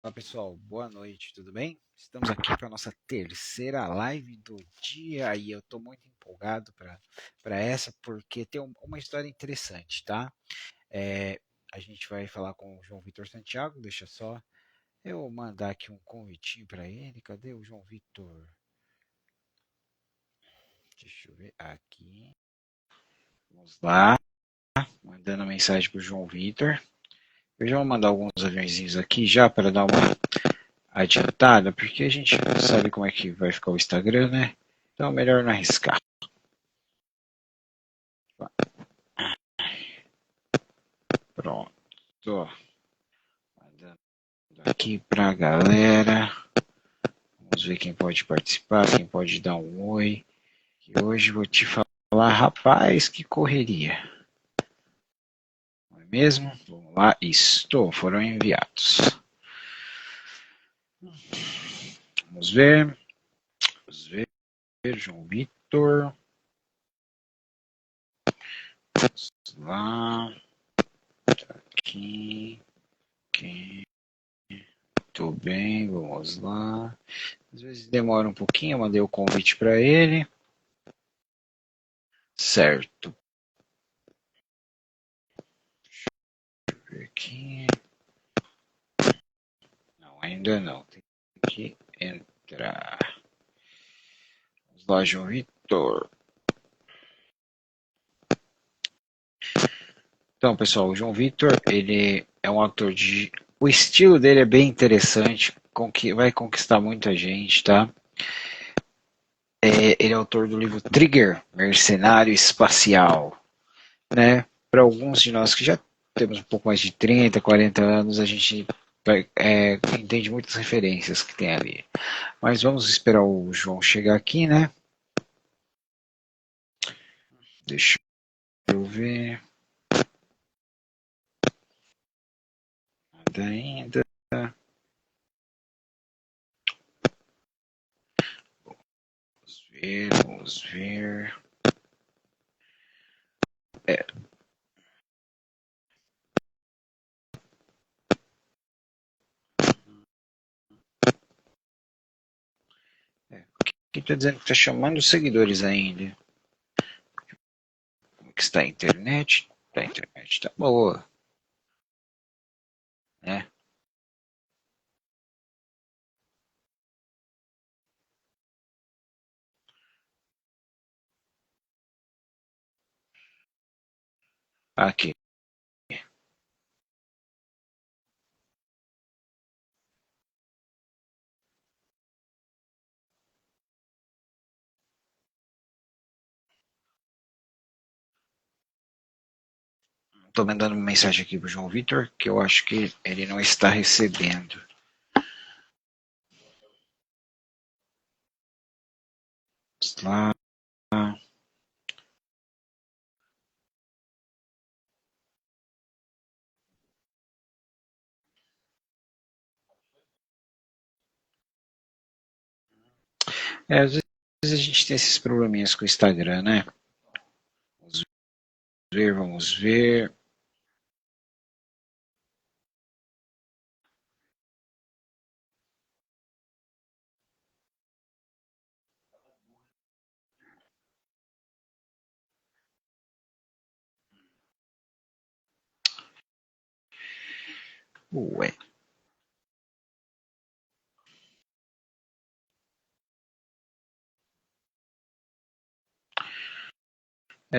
Olá pessoal, boa noite, tudo bem? Estamos aqui para a nossa terceira live do dia e eu estou muito empolgado para essa porque tem uma história interessante, tá? A gente vai falar com o João Vitor Santiago, deixa só eu mandar aqui um convitinho para ele. Cadê o João Vitor? Deixa eu ver aqui. Vamos lá, mandando mensagem para o João Vitor. Eu já vou mandar alguns aviãozinhos aqui já para dar uma adiantada, porque a gente sabe como é que vai ficar o Instagram, né? Então, melhor não arriscar. Pronto. Mandando aqui pra galera. Vamos ver quem pode participar, quem pode dar um oi. E hoje vou te falar, rapaz, que correria. Não é mesmo? Vamos lá. Estou, foram enviados. Vamos ver. Vamos ver. João Vitor. Vamos lá. Aqui. Aqui. Tudo bem, vamos lá. Às vezes demora um pouquinho, eu mandei o convite para ele. Certo. Aqui. Não, ainda não. Tem que entrar. Vamos lá, João Vitor. Então, pessoal, o João Vitor, ele é um ator de... O estilo dele é bem interessante, vai conquistar muita gente, tá? Ele é autor do livro Trigger, Mercenário Espacial, né? Para alguns de nós que já temos um pouco mais de 30, 40 anos, a gente entende muitas referências que tem ali. Mas vamos esperar o João chegar aqui, né? Deixa eu ver. Nada ainda. Vamos ver, vamos ver. É, aqui está dizendo que está chamando os seguidores ainda. Como que está a internet? A internet está boa, né? Aqui. Estou mandando uma mensagem aqui para o João Vitor, que eu acho que ele não está recebendo. Vamos lá. Às vezes a gente tem esses probleminhas com o Instagram, né? Vamos ver, vamos ver. Ué.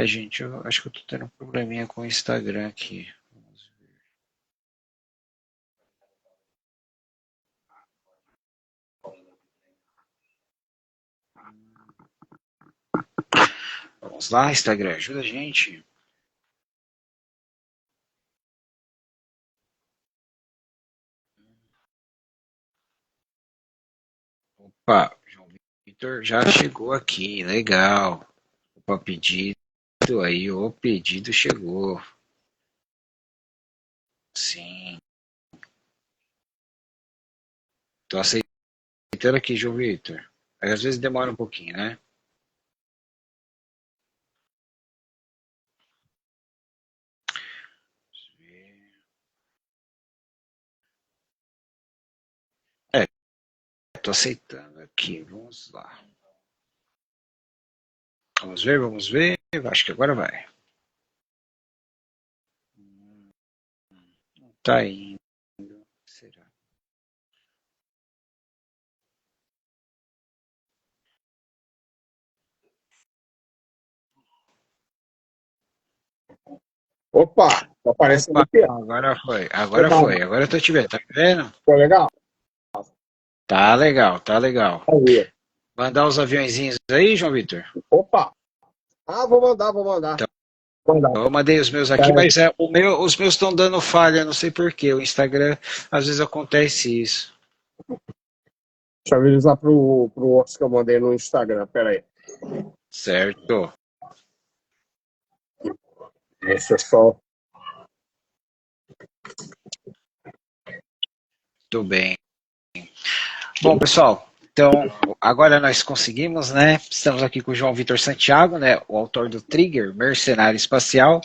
Gente, eu acho que eu tô tendo um probleminha com o Instagram aqui. Vamos lá, Instagram, ajuda a gente. Opa, João Vitor já chegou aqui, legal. Opa, pedido aí, o pedido chegou. Sim, tô aceitando aqui, João Vitor. Às vezes demora um pouquinho, né? tô aceitando aqui. Vamos lá. Vamos ver, vamos ver. Acho que agora vai. Não tá indo. Será? Opa, tá aparecendo Opa, aqui. agora foi. Agora Legal, foi. Agora eu tô te vendo. Tá me vendo? ficou legal? Tá legal, tá legal. Aí. Mandar os aviãozinhos aí, João Vitor? Opa, vou mandar, vou mandar. Então, Vou mandar. eu mandei os meus aqui, Pera aí, mas os meus estão dando falha, não sei porquê. O Instagram, às vezes acontece isso. deixa eu avisar pro outro que eu mandei no Instagram, pera aí. Certo. Deixa eu só... Tudo bem. Bom, pessoal, então agora nós conseguimos, né? Estamos aqui com o João Vitor Santiago, né? O autor do Trigger, Mercenário Espacial.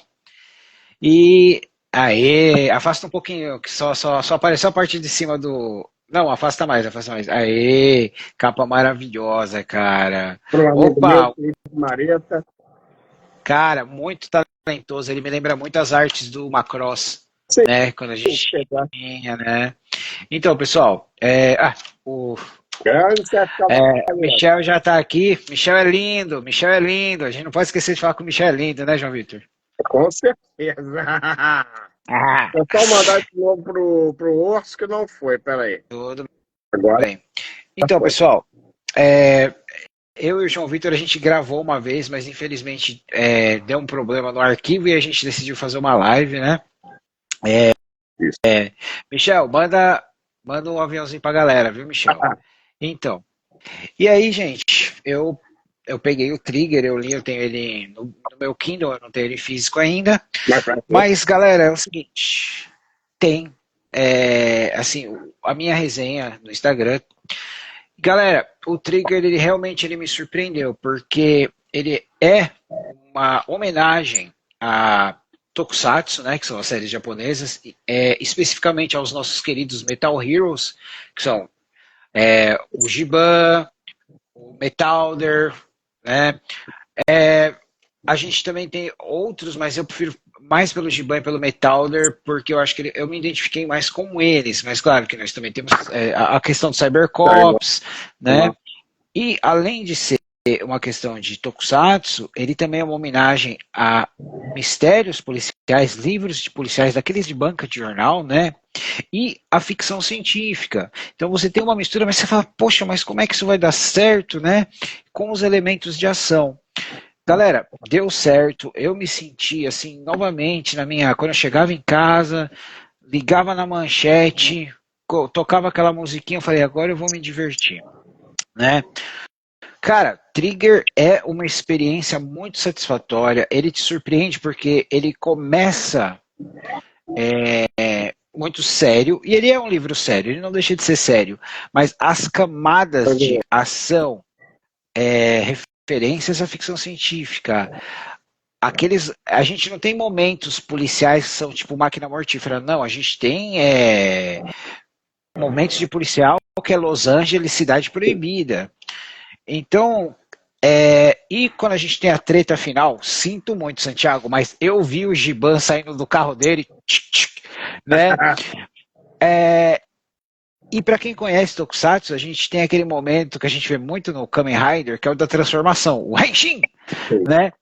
E aê, afasta um pouquinho, que só apareceu a parte de cima do. Não, afasta mais, afasta mais. Aê, capa maravilhosa, cara. Pro amigo meu, Opa, Felipe Mareta. cara, muito talentoso. Ele me lembra muito as artes do Macross, Sim, né? Quando a gente pegar. tinha, né? Então, pessoal, o Grande Sérgio Cavalheiro. Michel já tá aqui. Michel é lindo, Michel é lindo. A gente não pode esquecer de falar que o Michel é lindo, né, João Vitor? Com certeza. Ah, Vou só mandar de novo pro Orso que não foi, pera aí. tudo Agora bem. Então, foi. pessoal, eu e o João Vitor a gente gravou uma vez, mas infelizmente deu um problema no arquivo e a gente decidiu fazer uma live, né? Isso. Michel, manda um aviãozinho pra galera, viu, Michel? Então, e aí, gente, eu peguei o Trigger, eu li, eu tenho ele no meu Kindle, eu não tenho ele físico ainda. Mas vai ter. Mas, galera, é o seguinte, tem, assim, a minha resenha no Instagram. Galera, o Trigger, ele realmente me surpreendeu, porque ele é uma homenagem a Tokusatsu, né, que são as séries japonesas, especificamente aos nossos queridos Metal Heroes, que são o Giban, o Metalder, né? A gente também tem outros, mas eu prefiro mais pelo Giban e pelo Metalder, porque eu acho que eu me identifiquei mais com eles. Mas claro que nós também temos a questão do Cybercops, né? E além de ser uma questão de Tokusatsu, ele também é uma homenagem a mistérios policiais, livros de policiais, daqueles de banca de jornal, né? E a ficção científica. Então você tem uma mistura, mas você fala, poxa, mas como é que isso vai dar certo, né? Com os elementos de ação. Galera, deu certo. Eu me senti assim novamente quando eu chegava em casa, ligava na manchete, tocava aquela musiquinha, eu falei, agora eu vou me divertir, né? Cara, Trigger é uma experiência muito satisfatória. Ele te surpreende porque ele começa muito sério, e ele é um livro sério, ele não deixa de ser sério, mas as camadas de ação, referências à ficção científica, a gente não tem momentos policiais que são tipo máquina mortífera, não, a gente tem momentos de policial que é Los Angeles, cidade proibida. Então, e quando a gente tem a treta final, sinto muito, Santiago, mas eu vi o Giban saindo do carro dele, né? E para quem conhece Tokusatsu, a gente tem aquele momento que a gente vê muito no Kamen Rider, que é o da transformação, o Henshin, né?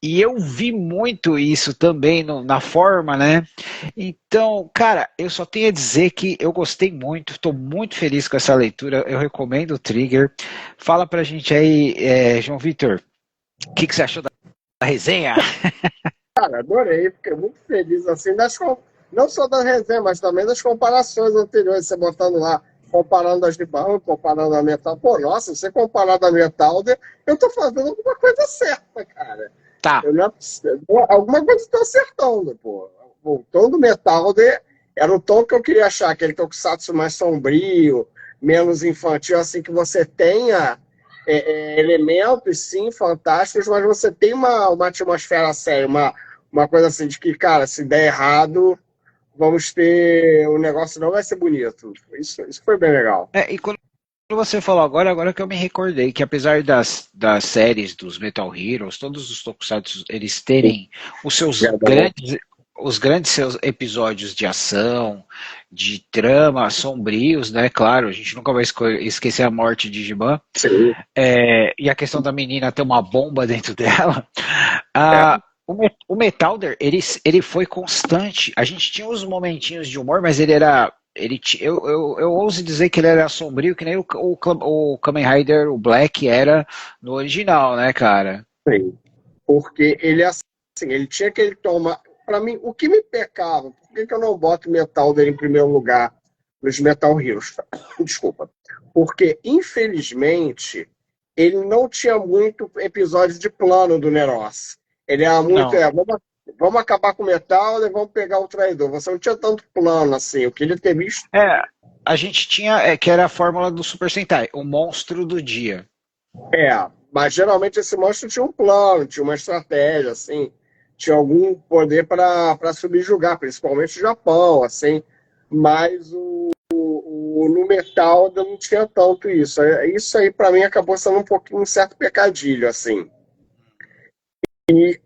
E eu vi muito isso também na forma, né? Então, cara, eu só tenho a dizer que eu gostei muito, estou muito feliz com essa leitura, eu recomendo o Trigger. Fala pra gente aí, João Vitor, o que você achou da resenha? Cara, adorei, fiquei muito feliz assim não só da resenha, mas também das comparações anteriores, você botando lá, comparando as de banco, comparando a Metal. Pô, nossa, você comparar da Metal, eu tô fazendo alguma coisa certa, cara. Tá. Eu não, alguma coisa estou acertando, pô. O tom do Metalder era o tom que eu queria achar, aquele tokusatsu mais sombrio, menos infantil, assim, que você tenha elementos, sim, fantásticos, mas você tem uma atmosfera séria, uma coisa assim de que, cara, se der errado, vamos ter... O negócio não vai ser bonito. Isso foi bem legal. E quando você falou agora que eu me recordei que apesar das séries dos Metal Heroes, todos os tokusatsu, eles terem os seus Verdade. grandes seus episódios de ação, de trama, sombrios, né? Claro, a gente nunca vai esquecer a morte de Giban. Sim. E a questão da menina ter uma bomba dentro dela. É, O Metalder, ele foi constante. A gente tinha uns momentinhos de humor, mas ele era. Eu ouso dizer que ele era sombrio, que nem o Kamen Rider, o Black, era no original, né, cara? sim. Porque ele assim, ele tinha aquele toma. Para mim, o que me pecava, por que eu não boto Metal dele em primeiro lugar nos Metal Heroes? Desculpa. Porque, infelizmente, ele não tinha muito episódio de plano do Neros. Ele era muito, Não. vamos acabar com o Metal e vamos pegar o traidor. Você não tinha tanto plano assim. Eu queria ter visto. É, a gente tinha, que era a fórmula do Super Sentai, o monstro do dia. Mas geralmente esse monstro tinha um plano, tinha uma estratégia, assim, tinha algum poder para subjugar, principalmente o Japão, assim. Mas no Metal não tinha tanto isso. Isso aí, para mim, acabou sendo um pouquinho um certo pecadilho, assim. E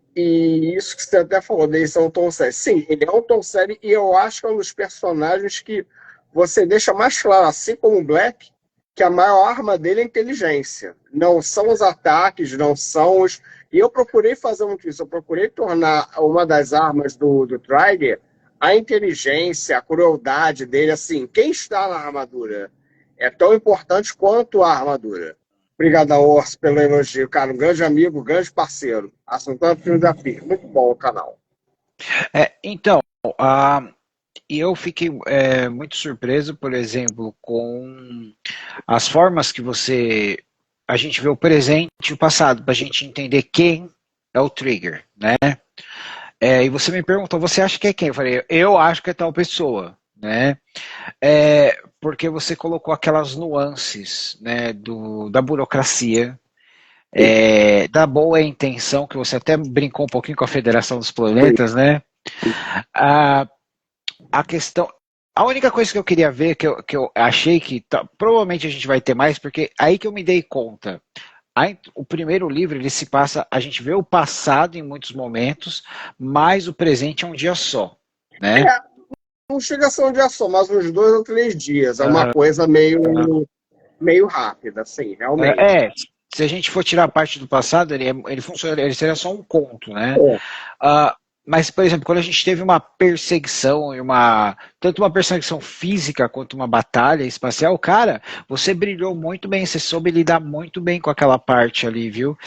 isso que você até falou, dele ser um tom sério. Sim, ele é um tom sério e eu acho que é um dos personagens que você deixa mais claro, assim como o Black, que a maior arma dele é a inteligência. Não são os ataques, não são os. E eu procurei fazer muito isso. Eu procurei tornar uma das armas do Trigger a inteligência, a crueldade dele. Assim, quem está na armadura é tão importante quanto a armadura. Obrigadão, Orso, pelo elogio, cara. Um grande amigo, um grande parceiro. Assuntando Filho da Filha. Muito bom o canal. Então, e eu fiquei muito surpreso, por exemplo, com as formas que a gente vê o presente e o passado, para a gente entender quem é o Trigger, né? E você me perguntou, você acha que é quem? Eu falei, eu acho que é tal pessoa, né? Porque você colocou aquelas nuances, né, da burocracia, Sim, da boa intenção, que você até brincou um pouquinho com a Federação dos sim, Planetas, né? A, a questão. A única coisa que eu queria ver, que eu achei que provavelmente a gente vai ter mais, porque aí que eu me dei conta. O primeiro livro, ele se passa, a gente vê o passado em muitos momentos, mas o presente é um dia só, né? é, não chega a ser um dia só, mas uns 2 ou 3 dias. É uma coisa meio rápida, assim, realmente. Se a gente for tirar a parte do passado, ele funciona, ele seria só um conto, né? É, Uh, mas, por exemplo, quando a gente teve uma perseguição e tanto uma perseguição física quanto uma batalha espacial, cara, você brilhou muito bem, você soube lidar muito bem com aquela parte ali, viu?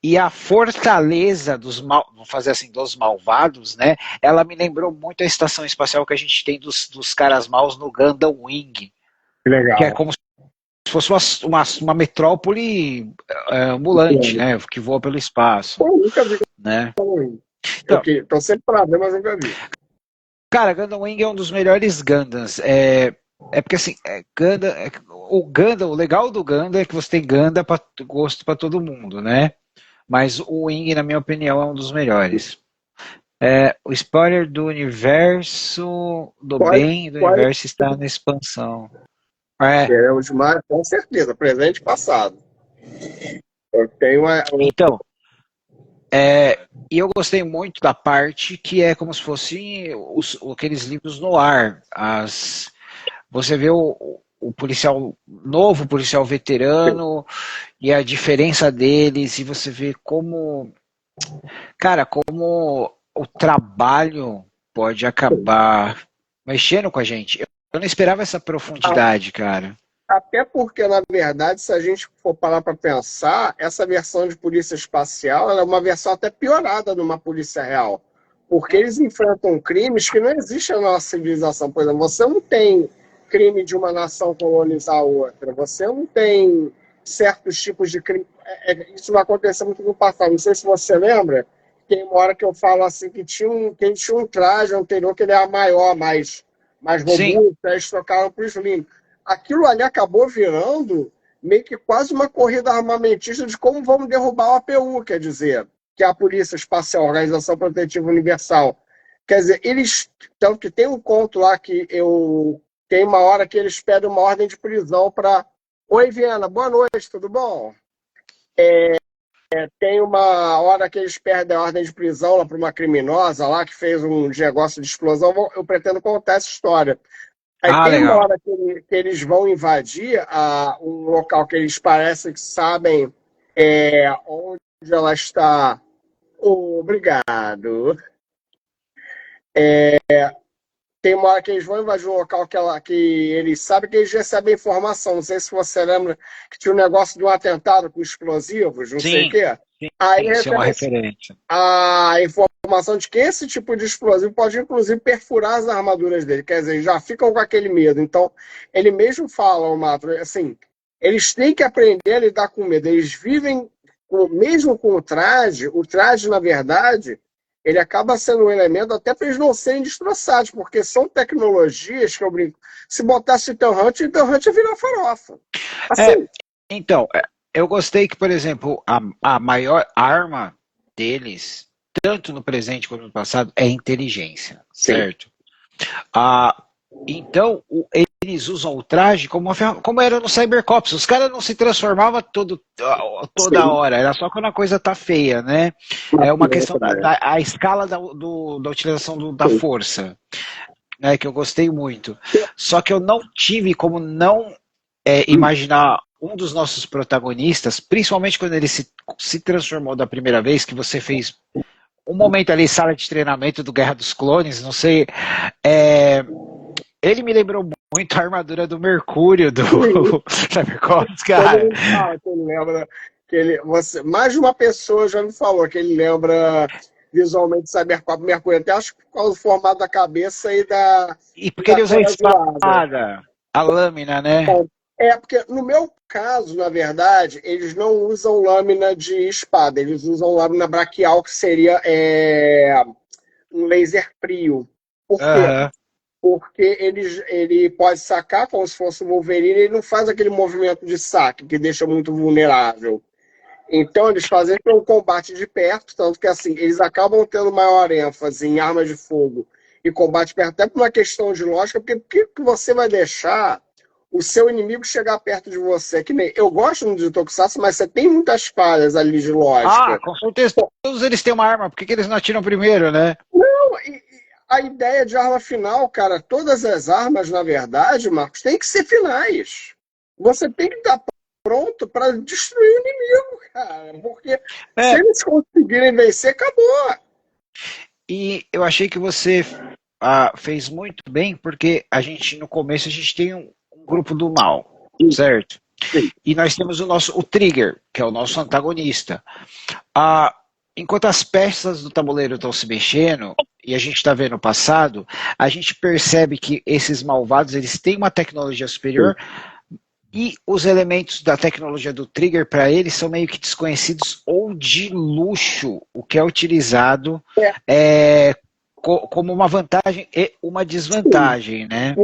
E a fortaleza vamos fazer assim, dos malvados, né? Ela me lembrou muito a estação espacial que a gente tem dos caras maus no Gundam Wing, que que é legal. como se fosse uma metrópole ambulante, né? Que voa pelo espaço, Pô, eu nunca vi né? Gundam. Eu Então, que tô sempre pra ver, mas nunca vi. cara, Gundam Wing é um dos melhores Gundams. Porque assim, o legal do Gundam é que você tem Gundam para gosto para todo mundo, né? Mas o Wing, na minha opinião, é um dos melhores. O spoiler do universo do Pode, bem e do pode universo está na expansão. É, teremos mais, com certeza, presente e passado. Eu tenho então, e eu gostei muito da parte que é como se fossem aqueles livros no ar. Você vê o policial novo, o policial veterano e a diferença deles, e você vê como, cara, como o trabalho pode acabar mexendo com a gente. Eu não esperava essa profundidade, cara. Até porque, na verdade, se a gente for parar para pensar, essa versão de polícia espacial ela é uma versão até piorada de uma polícia real. Porque eles enfrentam crimes que não existem na nossa civilização. Por exemplo, você não tem crime de uma nação colonizar a outra. Você não tem certos tipos de crime. Isso vai acontecer muito no passado. Não sei se você lembra, tem uma hora que eu falo assim que ele tinha um traje anterior que ele era maior, mais Sim, robusto, aí eles trocaram para o Slim. Aquilo ali acabou virando meio que quase uma corrida armamentista de como vamos derrubar o APU, quer dizer, que é a Polícia Espacial, Organização Protetiva Universal. Quer dizer, eles. Tanto que tem um conto lá que eu. Tem uma hora que eles pedem uma ordem de prisão para Oi, Viana, boa noite, tudo bom? Tem uma hora que eles perdem a ordem de prisão lá para uma criminosa lá que fez um negócio de explosão. Eu pretendo contar essa história. Aí Ah, tem uma legal. hora que eles vão invadir um local que eles parecem que sabem onde ela está. Obrigado. Tem uma hora que eles vão invadir um local que eles sabem que eles recebem informação. Não sei se você lembra que tinha um negócio de um atentado com explosivos, não sei o Sim, quê. Aí isso é uma recebe referência. a informação de que esse tipo de explosivo pode, inclusive, perfurar as armaduras dele. Quer dizer, já ficam com aquele medo. Então, ele mesmo fala, o Mato, assim, eles têm que aprender a lidar com medo. Eles vivem, mesmo com o traje, na verdade, ele acaba sendo um elemento até para eles não serem destroçados, porque são tecnologias que eu brinco. Se botasse Ethan Hunt ia virar farofa. É, Assim, então, eu gostei que, por exemplo, a maior arma deles, tanto no presente quanto no passado, é a inteligência, sim, certo? Ah, então, eles usam o traje como, como era no Cybercops. Os caras não se transformavam toda sim. hora, era só quando a coisa tá feia, né? É uma questão a escala da utilização da Sim. força, né? Que eu gostei muito. Só que eu não tive como não imaginar um dos nossos protagonistas, principalmente quando ele se transformou da primeira vez, que você fez um momento ali, sala de treinamento do Guerra dos Clones, não sei. É, ele me lembrou muito a armadura do Mercúrio do Cybercops, Todo cara. mundo fala que ele lembra mais de uma pessoa já me falou que ele lembra visualmente Cybercop Mercúrio, até acho que por causa do formato da cabeça E e porque da ele usa a coisa de laser. espada, a lâmina, né? Porque no meu caso, na verdade, eles não usam lâmina de espada, eles usam lâmina braquial, que seria um laser frio. Por quê? Aham. Porque ele pode sacar como se fosse um Wolverine, ele não faz aquele movimento de saque que deixa muito vulnerável. Então eles fazem um combate de perto, tanto que assim, eles acabam tendo maior ênfase em armas de fogo e combate perto, até por uma questão de lógica, porque por que você vai deixar o seu inimigo chegar perto de você? Que nem eu gosto de Tokusatsu, mas você tem muitas falhas ali de Ah, lógica. com certeza. Todos eles têm uma arma, por que eles não atiram primeiro, né? E a ideia de arma final, cara, todas as armas, na verdade, Marcos, tem que ser finais. Você tem que estar pronto para destruir o inimigo, cara. Porque se É, eles conseguirem vencer, acabou. e eu achei que você fez muito bem, porque no começo, a gente tem um grupo do mal, certo? Sim. E nós temos o Trigger, que é o nosso antagonista. Ah, enquanto as peças do tabuleiro estão se mexendo, e a gente está vendo o passado, a gente percebe que esses malvados eles têm uma tecnologia superior e os elementos da tecnologia do Trigger para eles são meio que desconhecidos ou de luxo, o que é utilizado É, é, como uma vantagem e uma desvantagem, né?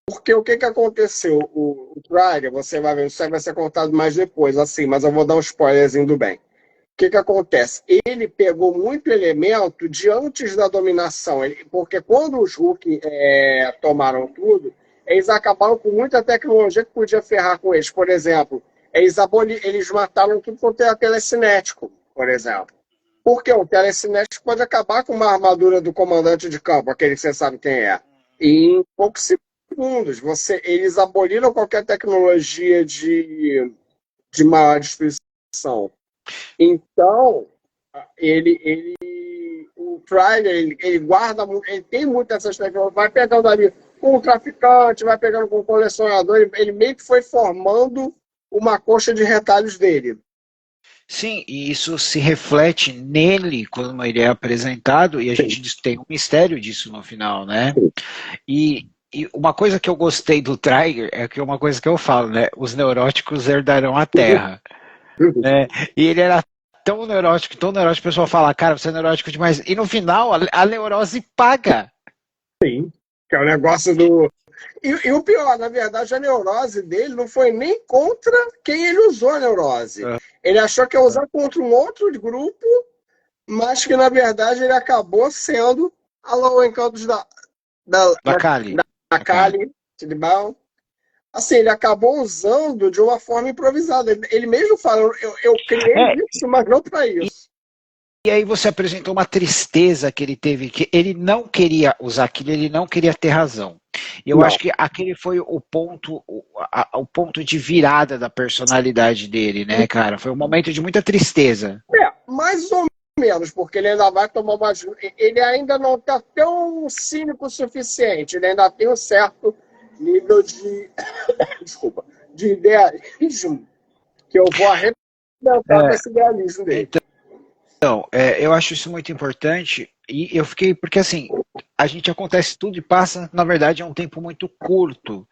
porque o que que aconteceu? O Trigger, você vai ver, isso vai ser contado mais depois, assim, mas eu vou dar um spoilerzinho do bem. O que que acontece? Ele pegou muito elemento de antes da dominação, porque quando os Hulk tomaram tudo, eles acabaram com muita tecnologia que podia ferrar com eles. Por exemplo, eles mataram tudo quanto é telecinético, por exemplo. Porque o telecinético pode acabar com uma armadura do comandante de campo, aquele que você sabe quem é. E em poucos segundos, eles aboliram qualquer tecnologia de maior destruição. Então, o Trailer, ele guarda, ele tem muitas essas tecnologias, vai pegando ali com o traficante, vai pegando com o colecionador, ele meio que foi formando uma coxa de retalhos dele. Sim, e isso se reflete nele quando ele é apresentado, e a gente tem um mistério disso no final, né? E uma coisa que eu gostei do Trigger é que uma coisa que eu falo, né? Os neuróticos herdarão a Terra, né? E ele era tão neurótico, o pessoal fala, cara, você é neurótico demais. E no final, a neurose paga. Sim, que é o negócio do. E o pior, na verdade, a neurose dele não foi nem contra quem ele usou a neurose. Ele achou que ia usar contra um outro grupo, mas que na verdade ele acabou sendo Alô Encantos da, Da Kali. da Kali, tudo bom? assim, ele acabou usando de uma forma improvisada. Ele mesmo fala, eu criei É, isso, mas não para isso. e aí você apresentou uma tristeza que ele teve, que ele não queria usar aquilo, ele não queria ter razão. E eu acho Não. que aquele foi o ponto, o ponto de virada da personalidade dele, né, cara? Foi um momento de muita tristeza. Mais ou menos, porque ele ainda vai tomar uma. Ele ainda não está tão cínico o suficiente, ele ainda tem um certo nível de. Desculpa, de idealismo, que eu vou arrebentar com É, esse idealismo dele. então, eu acho isso muito importante e eu fiquei, porque assim, a gente acontece tudo e passa, na verdade, é um tempo muito curto.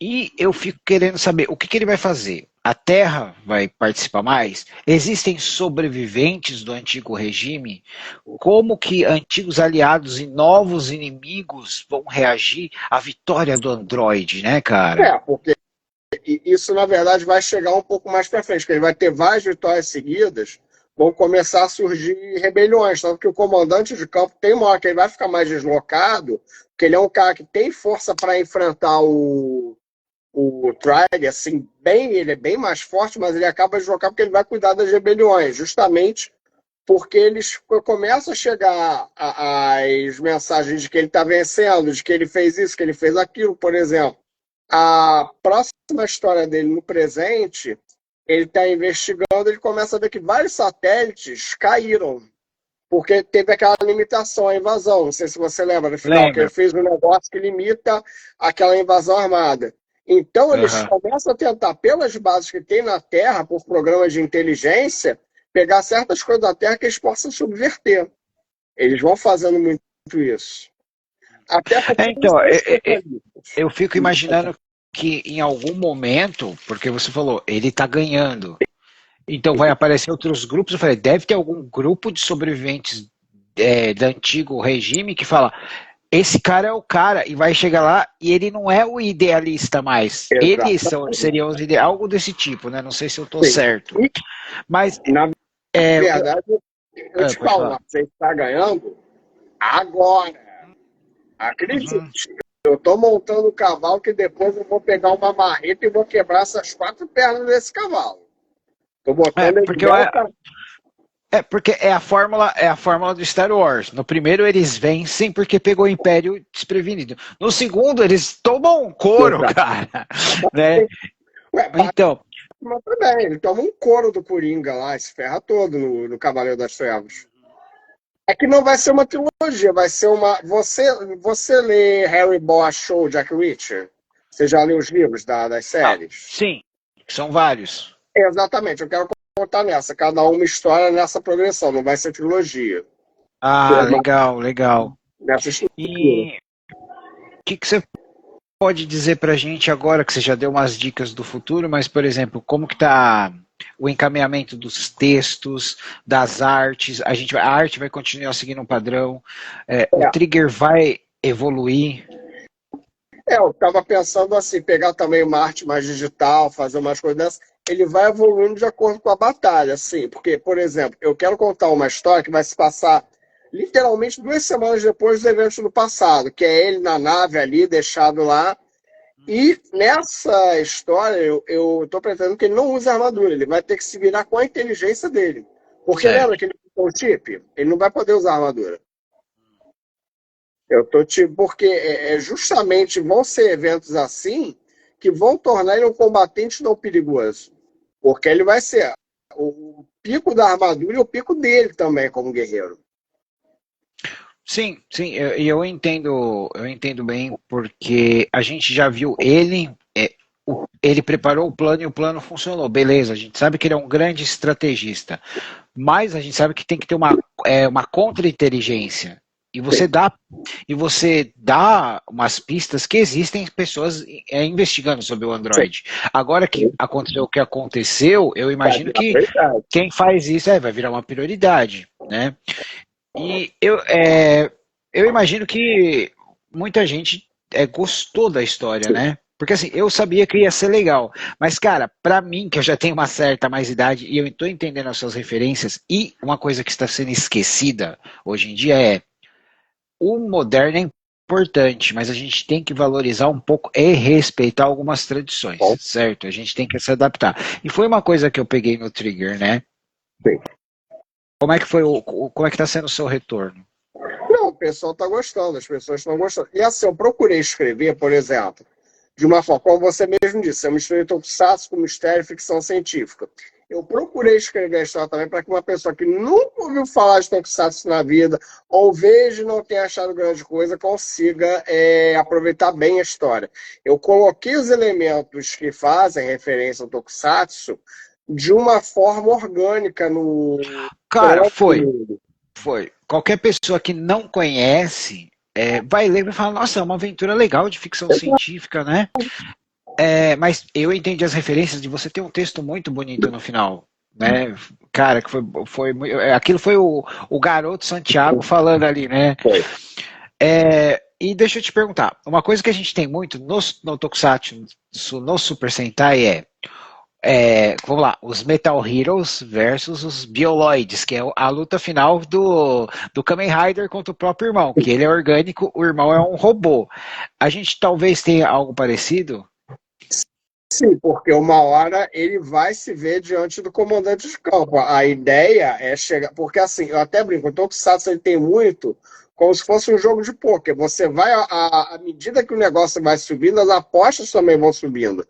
E eu fico querendo saber o que, que ele vai fazer. A Terra vai participar mais? Existem sobreviventes do antigo regime? Como que antigos aliados e novos inimigos vão reagir à vitória do Android, né, cara? Porque isso, na verdade, vai chegar um pouco mais para frente, porque ele vai ter várias vitórias seguidas, vão começar a surgir rebeliões. Tanto que o comandante de campo tem uma hora que ele vai ficar mais deslocado, porque ele é um cara que tem força para enfrentar o Trigger, assim, bem, ele é bem mais forte, mas ele acaba deslocado porque ele vai cuidar das rebeliões, justamente porque eles começam a chegar as mensagens de que ele está vencendo, de que ele fez isso, que ele fez aquilo, por exemplo. A próxima história dele no presente, ele está investigando, ele começa a ver que vários satélites caíram, porque teve aquela limitação, a invasão. Não sei se você lembra no final, que ele Lembra? fez um negócio que limita aquela invasão armada. Então, eles Uhum. começam a tentar, pelas bases que tem na Terra, por programas de inteligência, pegar certas coisas da Terra que eles possam subverter. Eles vão fazendo muito isso. Até porque eles Então, são especialistas. eu fico imaginando que em algum momento, porque você falou, ele está ganhando. Então vai aparecer outros grupos. Eu falei, deve ter algum grupo de sobreviventes do antigo regime que fala, esse cara é o cara, e vai chegar lá e ele não é o idealista mais. Eles Exatamente. seriam os ideais, algo desse tipo, né? Não sei se eu estou Sim. certo. E, Mas, na verdade, eu te pode falo, falar. você está ganhando agora. Uhum. Acredite. Eu estou montando o cavalo que depois eu vou pegar uma marreta e vou quebrar essas 4 pernas desse cavalo. Estou botando ele Porque igual o cavalo. porque é a fórmula do Star Wars. No primeiro eles vencem porque pegou o Império desprevenido. No segundo eles tomam um couro, cara, né? Ué, Então, Batman também. Ele toma um couro do Coringa lá, se ferra todo no Cavaleiro das Trevas. É que não vai ser uma trilogia, vai ser uma. Você lê Harry Bosch ou Jack Reacher? Você já leu os livros das séries? sim, são vários. Exatamente, eu quero contar nessa, cada uma história nessa progressão, não vai ser trilogia. Ah, legal, legal. Nessa estrutura. E o que você pode dizer para a gente agora, que você já deu umas dicas do futuro, mas, por exemplo, como que está o encaminhamento dos textos, das artes? A arte vai continuar seguindo um padrão, o É, trigger vai evoluir. eu estava pensando assim, pegar também uma arte mais digital, fazer umas coisas dessas. Ele vai evoluindo de acordo com a batalha, assim. Porque, por exemplo, eu quero contar uma história que vai se passar literalmente 2 semanas depois dos eventos do passado, que é ele na nave ali, deixado lá. E nessa história, eu tô pretendendo que ele não use armadura, ele vai ter que se virar com a inteligência dele. Porque lembra Certo. que ele tem um chip? Ele não vai poder usar armadura. Eu tô tipo, porque justamente vão ser eventos assim que vão tornar ele um combatente não perigoso. Porque ele vai ser o pico da armadura e o pico dele também como guerreiro. Sim, sim, eu entendo bem, porque a gente já viu ele, ele preparou o plano e o plano funcionou, beleza, a gente sabe que ele é um grande estrategista, mas a gente sabe que tem que ter uma contra-inteligência. Sim, E você dá umas pistas que existem pessoas investigando sobre o sim. Android. Agora que aconteceu o que aconteceu, eu Vai imagino virar que prioridade. quem faz isso vai virar uma prioridade, né? E eu imagino que muita gente gostou da história, Sim. né? Porque assim, eu sabia que ia ser legal. Mas, cara, pra mim, que eu já tenho uma certa mais idade e eu estou entendendo as suas referências, e uma coisa que está sendo esquecida hoje em dia é o moderno é importante, mas a gente tem que valorizar um pouco e respeitar algumas tradições, Bom, certo? A gente tem que se adaptar. E foi uma coisa que eu peguei no Trigger, né? sim. Como é que como é que tá sendo o seu retorno? Não, o pessoal está gostando, as pessoas estão gostando. E assim, eu procurei escrever, por exemplo, de uma forma, como você mesmo disse, eu misturei tokusatsu com mistério e ficção científica. Eu procurei escrever a história também para que uma pessoa que nunca ouviu falar de tokusatsu na vida, ou veja e não tenha achado grande coisa, consiga aproveitar bem a história. Eu coloquei os elementos que fazem referência ao tokusatsu de uma forma orgânica no Cara, próprio foi. mundo. Foi. Qualquer pessoa que não conhece vai ler e vai falar, nossa, é uma aventura legal de ficção científica, né? Mas eu entendi as referências de você ter um texto muito bonito no final, né? Cara, que aquilo foi o garoto Santiago falando ali, né? Foi. E deixa eu te perguntar, uma coisa que a gente tem muito no Tokusatsu, no Super Sentai vamos lá, os Metal Heroes versus os Bioloids, que é a luta final do Kamen Rider contra o próprio irmão, que ele é orgânico, o irmão é um robô. A gente talvez tenha algo parecido? Sim, porque uma hora ele vai se ver diante do comandante de campo. A ideia é chegar. Porque assim, eu até brinco, o Tokusatsu ele tem muito como se fosse um jogo de pôquer. Você vai, à medida que o negócio vai subindo, as apostas também vão subindo.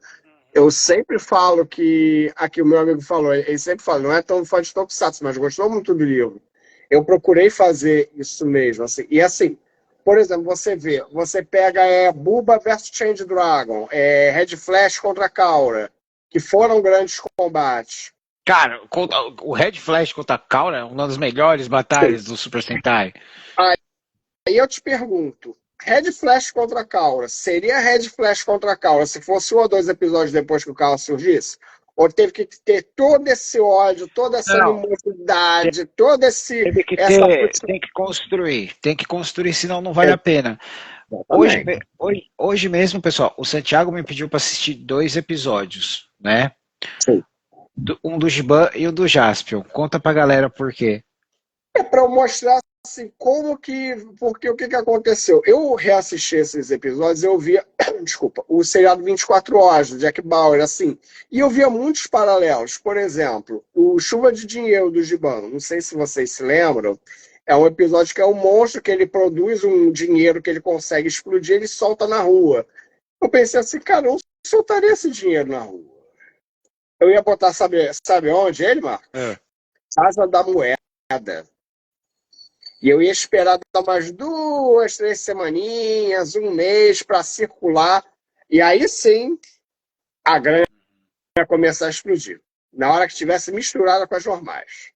Eu sempre falo que. Aqui o meu amigo falou, ele sempre fala, não é tão fã de Tokusatsu, mas gostou muito do livro. Eu procurei fazer isso mesmo. Assim, e assim, por exemplo, você vê, você pega Bubba versus Change Dragon, Red Flash contra Kaura, que foram grandes combates. Cara, o Red Flash contra a Kaura é uma das melhores batalhas do Super Sentai. Aí eu te pergunto, Red Flash contra Kaura, seria Red Flash contra Kaura se fosse um ou dois episódios depois que o Kaura surgisse? Ou teve que ter todo esse ódio, toda essa Não, animosidade, toda teve que essa ter, tem que construir, senão não vale a pena. Hoje, Exatamente. hoje mesmo, pessoal, o Santiago me pediu para assistir 2 episódios, né? Sim. Um do Giban e o do Jaspion. Conta pra galera por quê. É para eu mostrar assim, como que. Porque o que aconteceu? Eu reassisti esses episódios, eu via, desculpa, o seriado 24 Horas, do Jack Bauer, assim, e eu via muitos paralelos. Por exemplo, o Chuva de Dinheiro do Gibano, não sei se vocês se lembram, é um episódio que é um monstro que ele produz um dinheiro que ele consegue explodir, ele solta na rua. Eu pensei assim, cara, eu soltaria esse dinheiro na rua. Eu ia botar, sabe onde ele, Marcos? É. Casa da Moeda. E eu ia esperar dar umas 2, 3 semaninhas, um mês para circular. E aí sim, a grana ia começar a explodir. Na hora que estivesse misturada com as normais.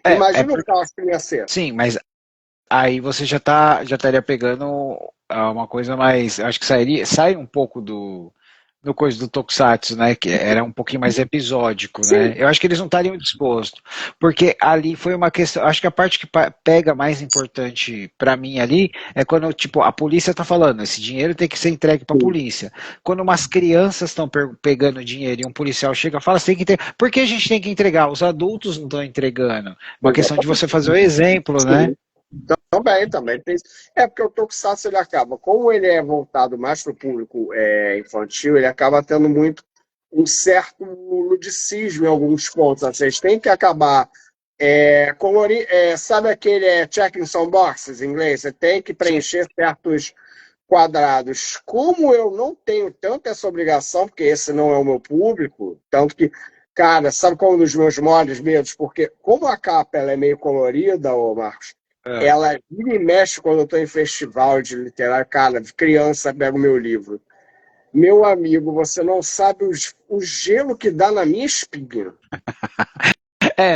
Imagina o caos que ia ser. Sim, mas aí você já estaria pegando uma coisa mais, acho que sai um pouco do coisa do Tokusatsu, né, que era um pouquinho mais episódico, né? Sim, Eu acho que eles não estariam dispostos, porque ali foi uma questão, acho que a parte que pega mais importante para mim ali é quando tipo a polícia tá falando, esse dinheiro tem que ser entregue para a sim, polícia. Quando umas crianças estão pegando dinheiro e um policial chega e fala, você tem que entregar. Por que a gente tem que entregar? Os adultos não estão entregando. Uma questão de você fazer o exemplo, né? sim. Também tem isso. É porque o Tokusatsu ele acaba, como ele é voltado mais para o público infantil, ele acaba tendo muito um certo ludicismo em alguns pontos. Assim, vocês têm que acabar colorir, sabe aquele checking some boxes em inglês? Você tem que Sim. preencher certos quadrados. Como eu não tenho tanto essa obrigação, porque esse não é o meu público, tanto que, cara, sabe qual é um dos meus maiores medos? Porque como a capa ela é meio colorida, ô Marcos, É. ela vira e mexe quando eu estou em festival de literário, cara, criança pega o meu livro. Meu amigo, você não sabe o gelo que dá na minha espinha.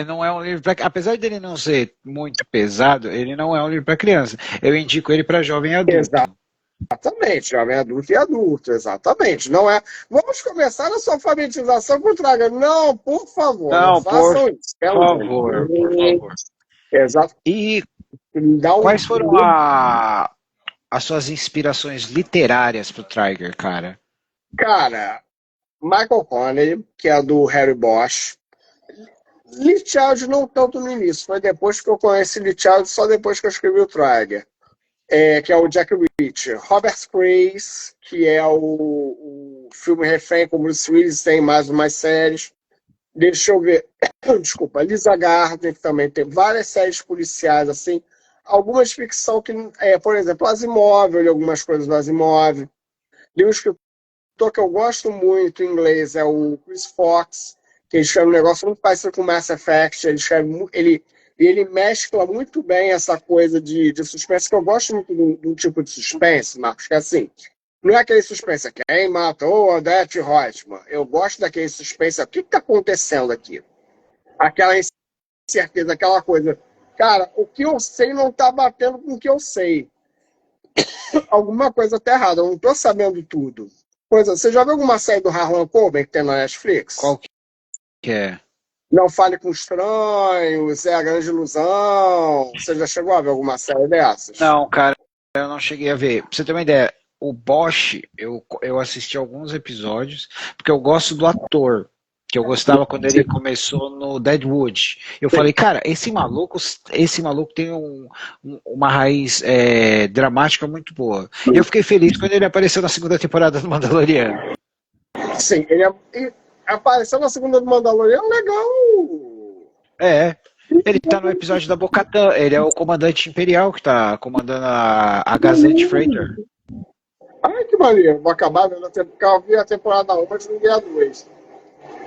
Não é um livro para. Apesar dele não ser muito pesado, ele não é um livro para criança. Eu indico ele para jovem adulto. Exatamente, jovem adulto e adulto, exatamente. Não é. Vamos começar a sua alfabetização com o Traga. Não, por favor, não Não, façam isso. por favor. Exato. E Dá quais foram um. as suas inspirações literárias pro Trigger, cara? Cara, Michael Connery, que é do Harry Bosch. Lee Child não tanto no início, foi depois que eu conheci Lee Child, só depois que eu escrevi o Trigger. que é o Jack Reacher. Robert Grace, que é o filme refém com Bruce Willis, tem mais umas séries. Deixa eu ver. Desculpa, Lisa Gardner, que também tem várias séries policiais, assim. Algumas ficção que, por exemplo, Asimov, eu li algumas coisas do Asimov. Li um escritor que eu gosto muito em inglês, é o Chris Fox, que ele escreve um negócio muito parecido com Mass Effect. Ele mescla muito bem essa coisa de suspense, que eu gosto muito de um tipo de suspense, Marcos, que é assim, não é aquele suspense, quem matou Odete Roitman? Eu gosto daquele suspense, o que está acontecendo aqui? Aquela incerteza, aquela coisa. Cara, o que eu sei não está batendo com o que eu sei. Alguma coisa está errada, eu não estou sabendo tudo. Por exemplo, você já viu alguma série do Harlan Coben que tem na Netflix? Qual que é? Não Fale com Estranhos, É a Grande Ilusão. Você já chegou a ver alguma série dessas? Não, cara, eu não cheguei a ver. Pra você ter uma ideia, o Bosch, eu assisti alguns episódios, porque eu gosto do ator, que eu gostava quando ele começou no Deadwood. Eu falei, cara, esse maluco tem uma raiz dramática muito boa. E eu fiquei feliz quando ele apareceu na segunda temporada do Mandaloriano. Sim, ele apareceu na segunda do Mandaloriano, legal. É, ele tá no episódio da Bo-Katan, ele é o comandante imperial que tá comandando a Gazette Freighter. Ai, que maneiro. Vou acabar vendo eu vi a temporada 1, mas não vi a 2.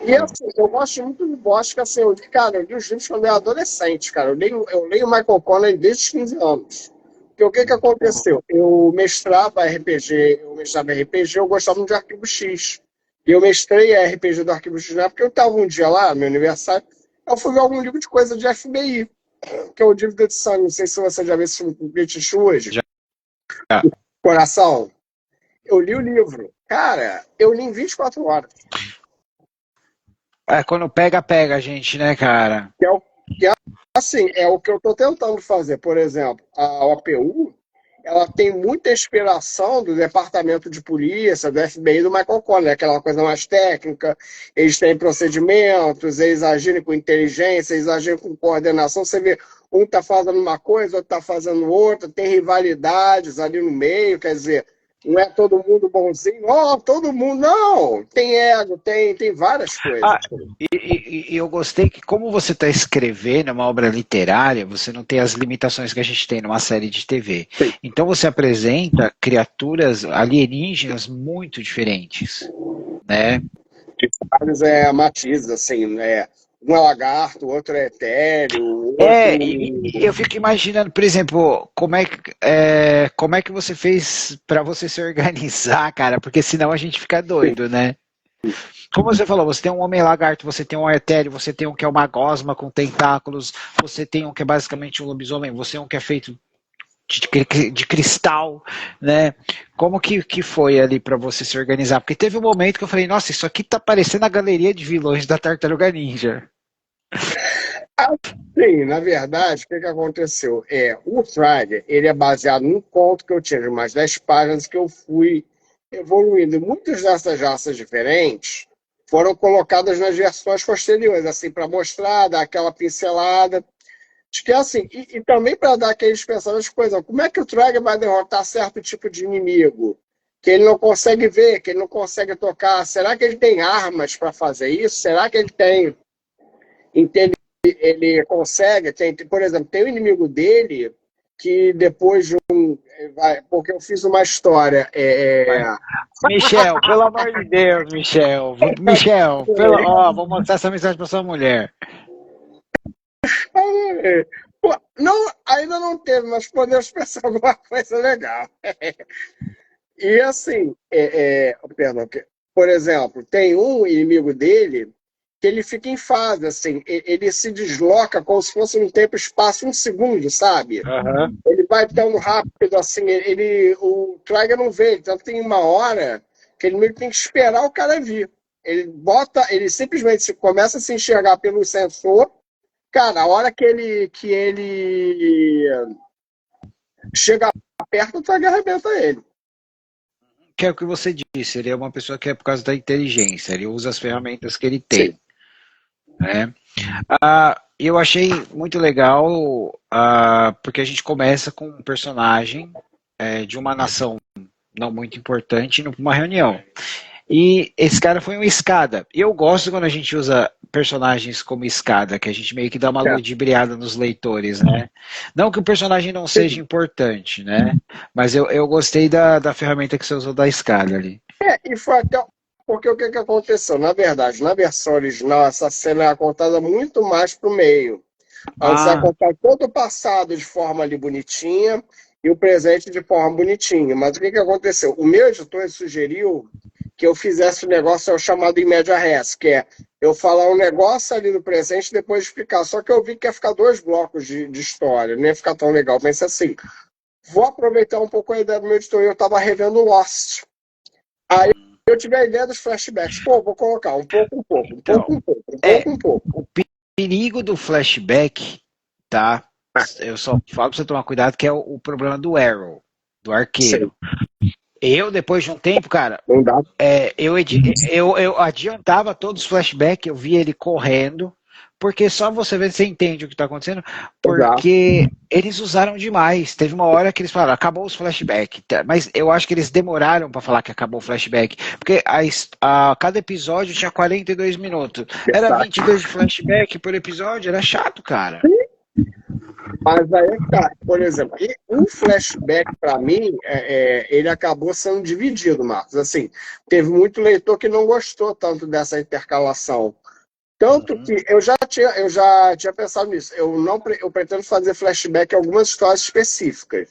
E assim, eu gosto muito do Bosch, que assim, eu li os livros quando eu era adolescente, cara. Eu leio Michael Conley desde os 15 anos. Porque o que que aconteceu? Eu mestrava RPG, eu gostava muito de Arquivo X. E eu mestrei RPG do Arquivo X, porque eu estava um dia lá, no meu aniversário, eu fui ver algum livro de coisa de FBI, que é o Dívida de Sangue. Não sei se você já viu esse filme com o Clint Eastwood. Já. Coração. Eu li o livro. Cara, eu li em 24 horas. Quando pega, pega a gente, né, cara? Assim, é o que eu estou tentando fazer. Por exemplo, a OPU, ela tem muita inspiração do Departamento de Polícia, do FBI, do Michael Conley, aquela coisa mais técnica. Eles têm procedimentos, eles agirem com inteligência, eles agirem com coordenação. Você vê, um está fazendo uma coisa, outro está fazendo outra, tem rivalidades ali no meio, quer dizer, não é todo mundo bonzinho, todo mundo, não, tem ego, tem várias coisas. E eu gostei que, como você está escrevendo uma obra literária, você não tem as limitações que a gente tem numa série de TV. Sim. Então você apresenta criaturas alienígenas muito diferentes, né? Vários matizes, assim, né? Um é lagarto, o outro é etéreo, o outro... E eu fico imaginando, por exemplo, como é que você fez para você se organizar, cara? Porque senão a gente fica doido, né? Como você falou, você tem um homem lagarto, você tem um etéreo, você tem um que é uma gosma com tentáculos, você tem um que é basicamente um lobisomem, você tem um que é feito de cristal, né? Como que foi ali para você se organizar? Porque teve um momento que eu falei, nossa, isso aqui tá parecendo a galeria de vilões da Tartaruga Ninja. Sim, na verdade, o que aconteceu? O Friday, ele é baseado num conto que eu tinha de umas 10 páginas que eu fui evoluindo. E muitas dessas raças diferentes foram colocadas nas versões posteriores, assim, para mostrar, dar aquela pincelada. Acho que é assim, e também para dar aqueles pensamentos, coisa, como é que o Traga vai derrotar certo tipo de inimigo? Que ele não consegue ver, que ele não consegue tocar. Será que ele tem armas para fazer isso? Será que ele tem? Entende? Ele consegue, por exemplo, tem um inimigo dele que depois de porque eu fiz uma história. Michel, pelo amor de Deus, Michel. Michel, vou mostrar essa mensagem para sua mulher. Pô, não, ainda não teve, mas podemos pensar alguma coisa legal. E assim, perdão, por exemplo, tem um inimigo dele que ele fica em fase, assim, ele se desloca como se fosse um tempo e espaço, um segundo, sabe? Uhum. Ele vai tão rápido, assim, o Traga não vê, então tem uma hora que ele meio que tem que esperar o cara vir. Ele simplesmente começa a se enxergar pelo sensor, cara, a hora que ele chega perto, o Traga arrebenta ele. Que é o que você disse, ele é uma pessoa que é por causa da inteligência, ele usa as ferramentas que ele tem. Né? Eu achei muito legal, porque a gente começa com um personagem de uma nação não muito importante indo para uma reunião. E esse cara foi um escada. E eu gosto quando a gente usa personagens como escada, que a gente meio que dá uma ludibriada nos leitores, né? Não que o personagem não seja importante, né? Mas eu gostei da ferramenta que você usou da escada ali. E foi até porque o que aconteceu? Na verdade, na versão original, essa cena é contada muito mais pro meio. Antes é Ah, contar todo o passado de forma ali bonitinha e o presente de forma bonitinha. Mas o que aconteceu? O meu editor sugeriu que eu fizesse o negócio chamado em média res, que é eu falar um negócio ali no presente e depois explicar. Só que eu vi que ia ficar 2 blocos de história, não ia ficar tão legal. Eu pensei assim, vou aproveitar um pouco a ideia do meu editor. Eu estava revendo Lost. Aí eu tive a ideia dos flashbacks. Pô, vou colocar um pouco, um pouco, um então, pouco, um pouco, um é, pouco, um pouco. o perigo do flashback, tá? Eu só falo pra você tomar cuidado que é o problema do Arrow, do Sei, arqueiro. Eu, depois de um tempo, cara, não dá. eu adiantava todos os flashbacks, eu via ele correndo, porque só você vê, você entende o que está acontecendo, Exato. porque eles usaram demais. Teve uma hora que eles falaram, acabou os flashbacks, mas eu acho que eles demoraram para falar que acabou o flashback, porque cada episódio tinha 42 minutos. Era Verdade. 22 de flashback por episódio, era chato, cara. Mas aí, tá, por exemplo, o flashback, para mim, ele acabou sendo dividido, Marcos. Assim, teve muito leitor que não gostou tanto dessa intercalação. Tanto Uhum. que eu já tinha pensado nisso. Eu pretendo fazer flashback em algumas histórias específicas.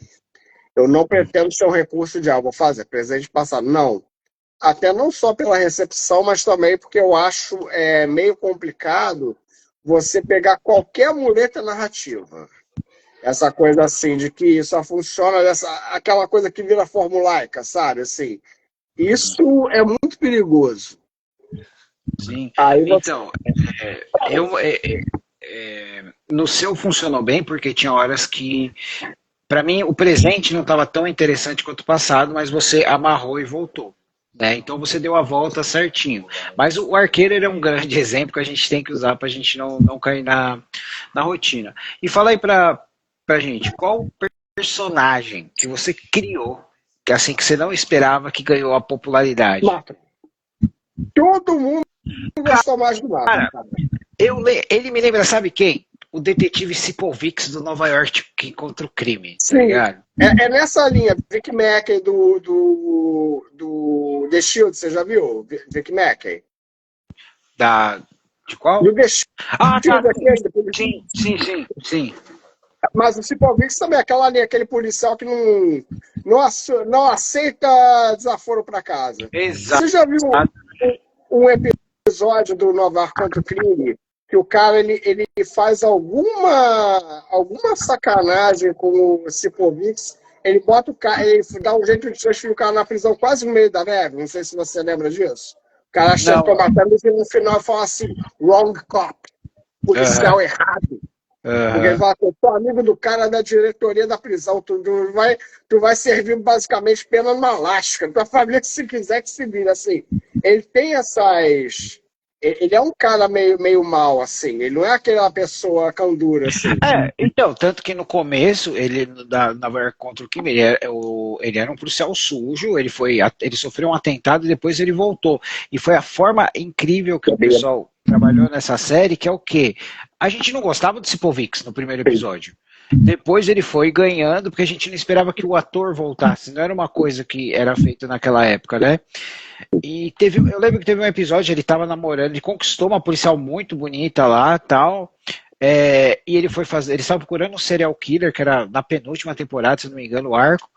Eu não pretendo ser um recurso de, vou fazer presente e passado. Não. Até não só pela recepção, mas também porque eu acho meio complicado você pegar qualquer muleta narrativa. Essa coisa assim, de que só funciona aquela coisa que vira formulaica, sabe? Assim, isso é muito perigoso. Sim. Aí você. Então, no seu funcionou bem, porque tinha horas que para mim, o presente não estava tão interessante quanto o passado, mas você amarrou e voltou. Né? Então você deu a volta certinho. Mas o arqueiro ele é um grande exemplo que a gente tem que usar para a gente não cair na rotina. E fala aí pra gente, qual personagem que você criou, que assim que você não esperava que ganhou a popularidade? Mata. Todo mundo gostou mais do Mata. Cara, ele me lembra, sabe quem? O detetive Sipovics do Nova York que encontra o crime, tá Sim, ligado? é nessa linha. Vic Mackey do The Shield, você já viu? Vic Mackey. De qual? E o The Ah, tá, Shield aquele. sim. Mas o Cipovics também, aquela linha, aquele policial que não aceita desaforo para casa. Exato. Você já viu um episódio do Novar contra o Crime que o cara ele faz alguma sacanagem com o Cipovics, ele bota o cara, ele dá um jeito de transferir o cara na prisão quase no meio da neve, não sei se você lembra disso. O cara acha que Não. estão matando e no final fala assim, wrong cop, policial errado. Porque ele fala, eu sou amigo do cara da diretoria da prisão, tu vai servir basicamente pena no Alasca, tua família, se quiser que se vira, assim. Ele tem essas... Ele é um cara meio mal, assim, ele não é aquela pessoa candura, assim. Então, tanto que no começo, ele da Nova York contra o crime, ele era um policial sujo, ele sofreu um atentado e depois ele voltou. E foi a forma incrível que o pessoal trabalhou nessa série, que é o quê? A gente não gostava do Sipovics no primeiro episódio. Depois ele foi ganhando, porque a gente não esperava que o ator voltasse. Não era uma coisa que era feita naquela época, né? E eu lembro que teve um episódio, ele estava namorando, ele conquistou uma policial muito bonita lá, tal. E ele estava procurando um serial killer, que era na penúltima temporada, se não me engano, o arco.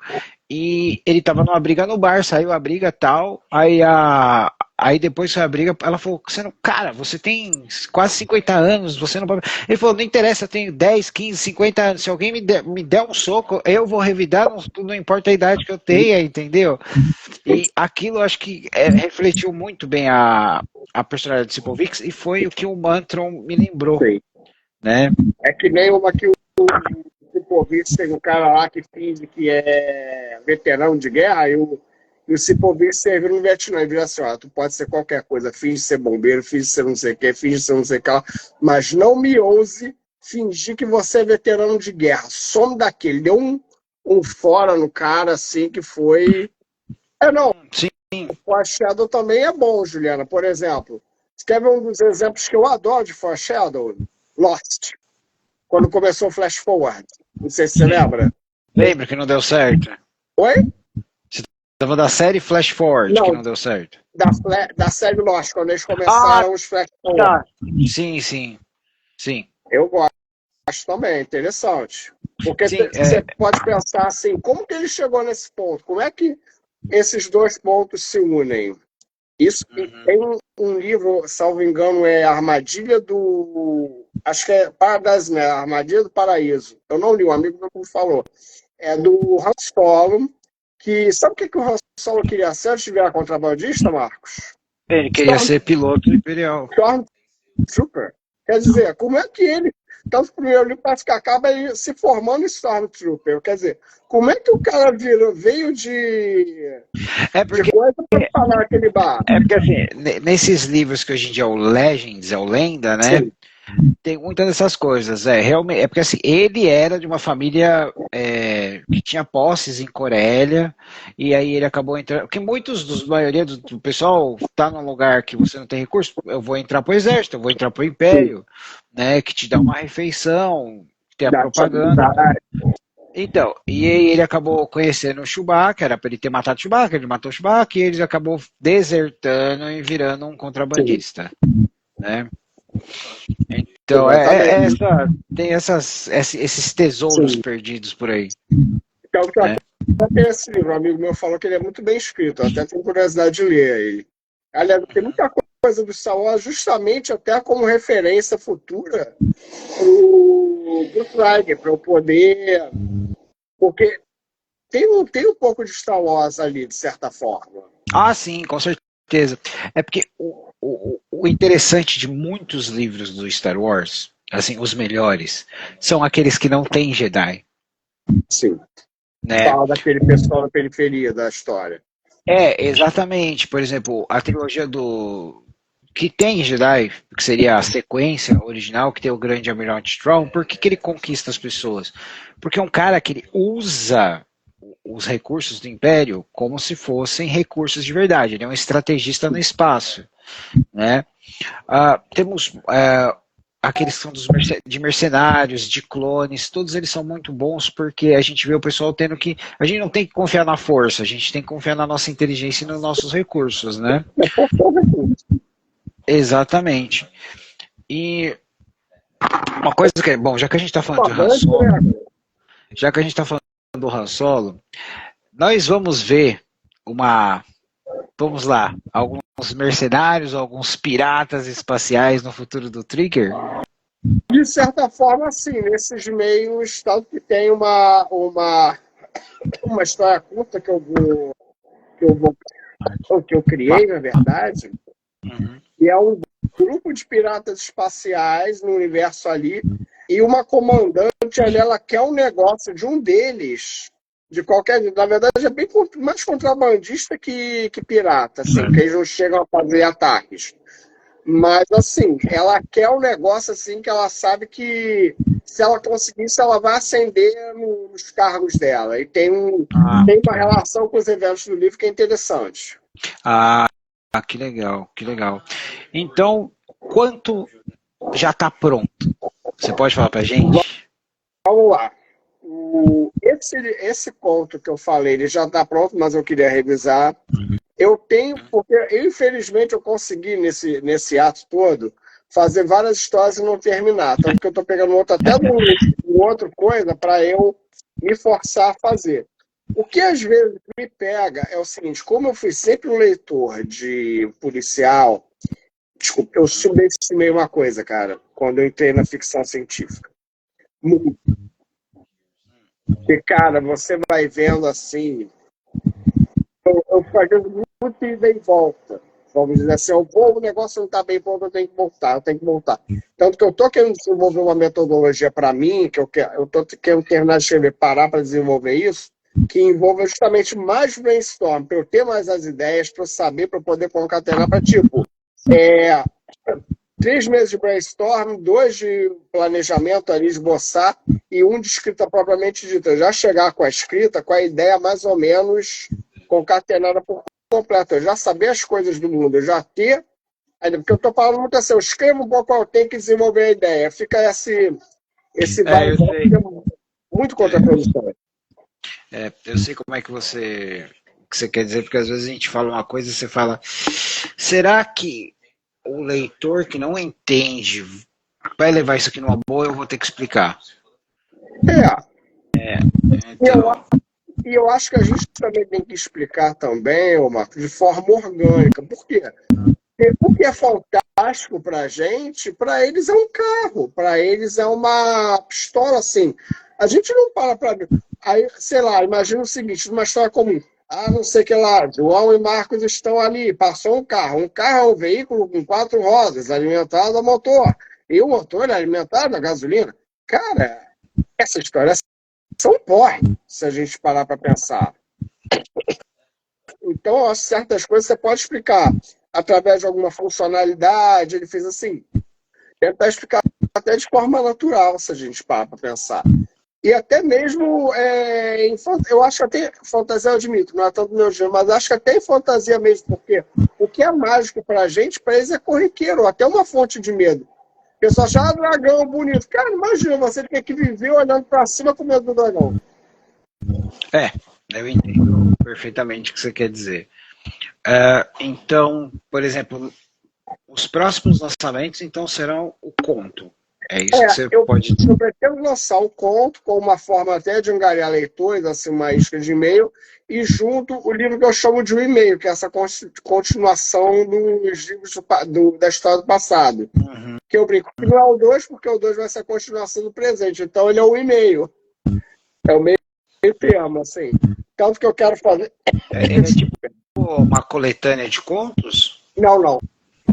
E ele estava numa briga no bar, saiu a briga tal. Aí depois da briga, ela falou: cara, você tem quase 50 anos, você não pode. Ele falou: não interessa, eu tenho 10, 15, 50 anos. Se alguém me der um soco, eu vou revidar, não importa a idade que eu tenha, entendeu? E aquilo acho que refletiu muito bem a personalidade de Sipovics e foi o que o Mantron me lembrou, Sim. né? É que nem uma que o Cipovics tem um cara lá que finge que é veterano de guerra e o Cipovics serviu no Vietnã. Ele diz assim, tu pode ser qualquer coisa, finge ser bombeiro, finge ser não sei o que, finge ser não sei o que lá, mas não me ouse fingir que você é veterano de guerra. Some daqui. Ele deu um fora no cara, assim, que foi... não, Sim. o foreshadow também é bom, Juliana. Por exemplo, você quer ver um dos exemplos que eu adoro de foreshadow? Lost, quando começou o Flash Forward. Não sei se você lembra. Lembra que não deu certo? Oi? Você tava da série Flash Forward que Não, não deu certo. da série Lost, quando eles Ah, começaram os Flash Forward. tá. Sim, sim. Sim. Eu gosto também, interessante. Porque Sim, você pode pensar assim, como que ele chegou nesse ponto? Como é que esses dois pontos se unem? Isso tem um livro, salvo engano, é Armadilha do... Acho que é Paradise, né? Armadilha do Paraíso. Eu não li, um amigo meu me falou. É do Han Solo, que... Sabe o que o Han Solo queria ser antes de virar contrabandista, Marcos? ele queria ser piloto imperial. Stormtrooper. Quer dizer, como é que ele... Tanto que o primeiro livro parece que acaba ele se formando em Stormtrooper. Quer dizer, como é que o cara veio de Porque coisa para falar naquele bar? porque assim, nesses livros que hoje em dia é o Legends, é o Lenda, né? Sim. Tem muitas dessas coisas. Realmente, porque assim, ele era de uma família que tinha posses em Corélia, e aí ele acabou entrando. Porque maioria do pessoal tá num lugar que você não tem recurso, eu vou entrar pro exército, eu vou entrar pro império, né? Que te dá uma refeição, tem a Da propaganda. atividade. Então, e aí ele acabou conhecendo o Chewbacca, era para ele ter matado o Chewbacca, ele matou o Chewbacca e ele acabou desertando e virando um Sim, contrabandista, né? Então, exatamente. tem esses tesouros Sim. perdidos por aí, Então, né? até esse livro, um amigo meu falou que ele é muito bem escrito, eu até tenho curiosidade de ler ele. Aliás, tem muita coisa do Star Wars, justamente até como referência futura pro Good Friday, para eu poder. Porque tem um pouco de Star Wars ali, de certa forma. Ah, sim, com certeza. É porque o interessante de muitos livros do Star Wars, assim, os melhores, são aqueles que não têm Jedi, Sim. né? Fala daquele pessoal na periferia da história. Exatamente. Por exemplo, a trilogia do. Que tem Jedi, que seria a sequência original, que tem o grande Almirante Strong, por que ele conquista as pessoas? Porque é um cara que ele usa os recursos do Império como se fossem recursos de verdade. Ele é um estrategista no espaço, né? Temos aqueles que são de mercenários, de clones, todos eles são muito bons porque a gente vê o pessoal tendo que. A gente não tem que confiar na força, a gente tem que confiar na nossa inteligência e nos nossos recursos, né? É por todo recurso. Exatamente. E uma coisa que é. Bom, já que a gente está falando de Han Importante, Solo, né? já que a gente está falando do Han Solo, nós vamos ver uma. Vamos lá, alguns mercenários, alguns piratas espaciais no futuro do Trigger? De certa forma, sim, nesses meios, tanto que tem uma história curta que eu vou, que eu criei, na verdade, Uhum. que é um grupo de piratas espaciais no universo ali, e uma comandante ali, ela quer um negócio de um deles, de qualquer. Na verdade, é bem mais contrabandista que pirata, assim, porque eles não chegam a fazer ataques. Mas, assim, ela quer um negócio assim que ela sabe que se ela conseguisse, ela vai ascender nos cargos dela. E tem uma relação com os eventos do livro que é interessante. Ah, que legal, que legal. Então, quanto já está pronto? Você pode falar pra gente? Vamos lá. Esse ponto que eu falei, ele já está pronto, mas eu queria revisar. Eu tenho, porque infelizmente eu consegui nesse ato todo fazer várias histórias e não terminar. Tanto que eu estou pegando até outra coisa para eu me forçar a fazer. O que às vezes me pega é o seguinte, como eu fui sempre um leitor de policial, desculpa, eu subestimei uma coisa, cara, quando eu entrei na ficção científica. Muito. E, cara, você vai vendo assim, eu fazendo muito ida e volta. Vamos dizer assim, o negócio não está bem pronto, eu tenho que voltar. Tanto que eu estou querendo desenvolver uma metodologia para mim, que eu estou querendo terminar de escrever, parar para desenvolver isso, que envolva justamente mais brainstorm, para eu ter mais as ideias, para eu saber, para eu poder concatenar para tipo. 3 meses de brainstorm, 2 de planejamento ali, esboçar, e 1 de escrita propriamente dita. Já chegar com a escrita, com a ideia mais ou menos concatenada por completo. Eu já saber as coisas do mundo, eu já ter. Porque eu estou falando muito assim, eu escrevo um pouco, eu tenho que desenvolver a ideia. Fica esse vai eu sei. muito contraprodutório. Eu sei como é que você quer dizer, porque às vezes a gente fala uma coisa e você fala, será que o leitor que não entende vai levar isso aqui numa boa, eu vou ter que explicar. Então... E eu acho que a gente também tem que explicar também, Marcos, de forma orgânica. Por quê? Porque o que é fantástico para a gente, para eles é um carro, para eles é uma pistola, assim. A gente não para. Aí, sei lá, imagina o seguinte, numa história comum. Não sei o que lá, João e Marcos estão ali, passou um carro. Um carro é um veículo com 4 rodas, alimentado a motor. E o motor é alimentado a gasolina. Cara, essa história são porre, se a gente parar para pensar. Então, certas coisas você pode explicar através de alguma funcionalidade. Ele fez assim, tentar explicar até de forma natural, se a gente parar para pensar. E até mesmo, eu acho que até fantasia, eu admito, não é tanto meu gênero, mas acho que até em fantasia mesmo, porque o que é mágico para a gente, para eles é corriqueiro, até uma fonte de medo. O pessoal acha, dragão bonito. Cara, imagina, você tem que viver olhando para cima com medo do dragão. Eu entendo perfeitamente o que você quer dizer. Então, por exemplo, os próximos lançamentos então serão o conto. É isso que você pode dizer. Eu pretendo lançar um conto com uma forma até de angariar leitores, assim, uma isca de e-mail, e junto o livro que eu chamo de um e-mail, que é essa continuação dos livros da história do passado. Uhum. Que eu brinco que não é o 2, porque o 2 vai ser a continuação do presente. Então ele é um e-mail. É o meio termo, assim. Tanto que eu quero fazer. Ele é tipo uma coletânea de contos? Não.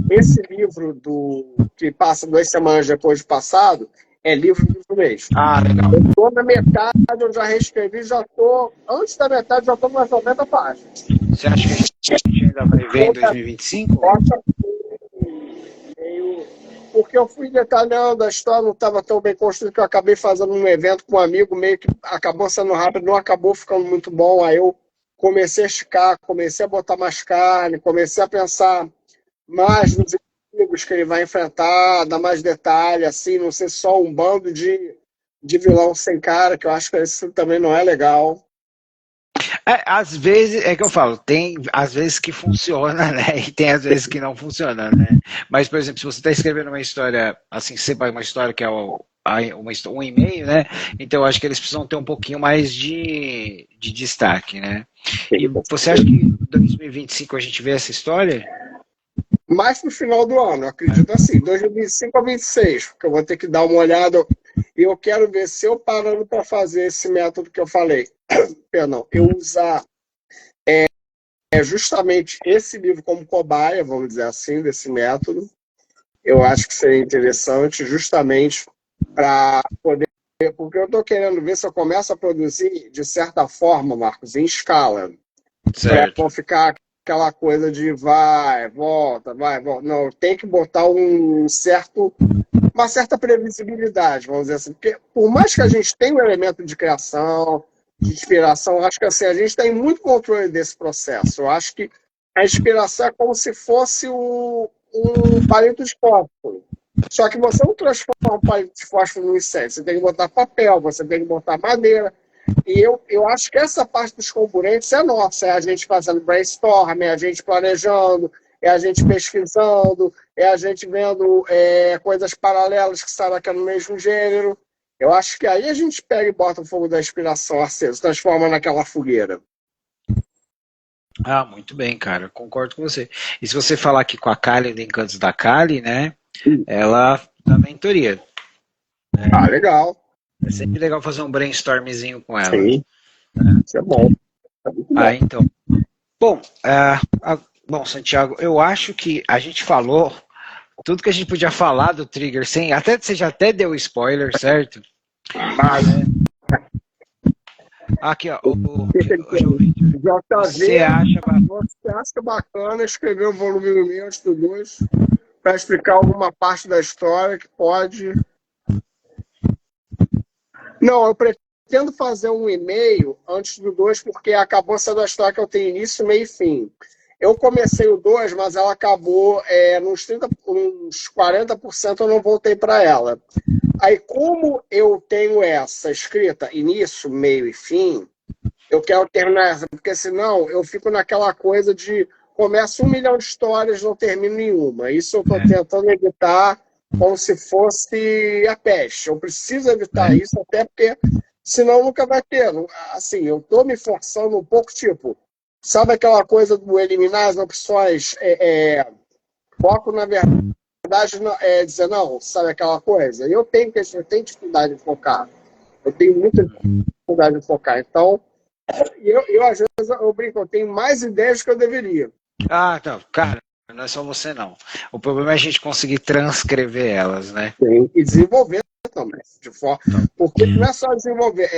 Esse livro que passa 2 semanas depois do passado é livro do mês. Legal. Eu estou na metade, eu já reescrevi, antes da metade, já estou umas 90 páginas. Você acha que a gente ainda vai ver em 2025? Porque eu fui detalhando, a história não estava tão bem construída que eu acabei fazendo um evento com um amigo, meio que acabou sendo rápido, não acabou ficando muito bom. Aí eu comecei a esticar, comecei a botar mais carne, comecei a pensar mais nos inimigos que ele vai enfrentar, dar mais detalhe, assim, não ser só um bando de vilão sem cara, que eu acho que isso também não é legal. Às vezes, é que eu falo, tem às vezes que funciona, né? E tem às vezes que não funciona, né? Mas, por exemplo, se você está escrevendo uma história, assim, uma história que é um e-mail, né? Então eu acho que eles precisam ter um pouquinho mais de destaque, né? E você acha que em 2025 a gente vê essa história? Mais pro final do ano, eu acredito assim, 2025 a 2026, porque eu vou ter que dar uma olhada e eu quero ver se eu parando para fazer esse método que eu falei, perdão, eu usar justamente esse livro como cobaia, vamos dizer assim, desse método, eu acho que seria interessante justamente para poder, porque eu estou querendo ver se eu começo a produzir de certa forma, Marcos, em escala, para não ficar aquela coisa de vai, volta. Não, tem que botar uma certa previsibilidade, vamos dizer assim. Porque por mais que a gente tenha um elemento de criação, de inspiração, acho que assim, a gente tem muito controle desse processo. Eu acho que a inspiração é como se fosse um palito de fósforo. Só que você não transforma um palito de fósforo num incêndio. Você tem que botar papel, você tem que botar madeira. E eu acho que essa parte dos componentes é nossa, é a gente fazendo brainstorm, é a gente planejando, é a gente pesquisando, é a gente vendo coisas paralelas que saem aqui no mesmo gênero. Eu acho que aí a gente pega e bota o fogo da inspiração aceso, transforma naquela fogueira. Muito bem, cara, concordo com você. E se você falar aqui com a Kali do Encantos da Kali, né, ela dá mentoria. Legal. É sempre legal fazer um brainstormzinho com ela. Sim, isso é bom. Então. Bom, Santiago, eu acho que a gente falou tudo que a gente podia falar do Trigger, você já até deu spoiler, certo? Aqui, ó. Você acha bacana escrever o volume 1 antes do 2? para explicar alguma parte da história que pode... Não, eu pretendo fazer um e-mail antes do 2, porque acabou sendo a história que eu tenho início, meio e fim. Eu comecei o 2, mas ela acabou uns 40% eu não voltei para ela. Aí, como eu tenho essa escrita início, meio e fim, eu quero terminar essa, porque senão eu fico naquela coisa de começo 1 milhão de histórias, não termino nenhuma. Isso eu estou tentando evitar como se fosse a peste. Eu preciso evitar isso, até porque senão nunca vai ter. Assim, eu estou me forçando um pouco, tipo, sabe aquela coisa do eliminar as opções? Foco, na verdade, dizer não, sabe aquela coisa? Eu tenho dificuldade de focar. Eu tenho muita dificuldade de focar. Então, eu às vezes, eu brinco, eu tenho mais ideias que eu deveria. Ah, não, cara, não é só você não. O problema é a gente conseguir transcrever elas, né? Sim, e desenvolver também. Porque não é só desenvolver.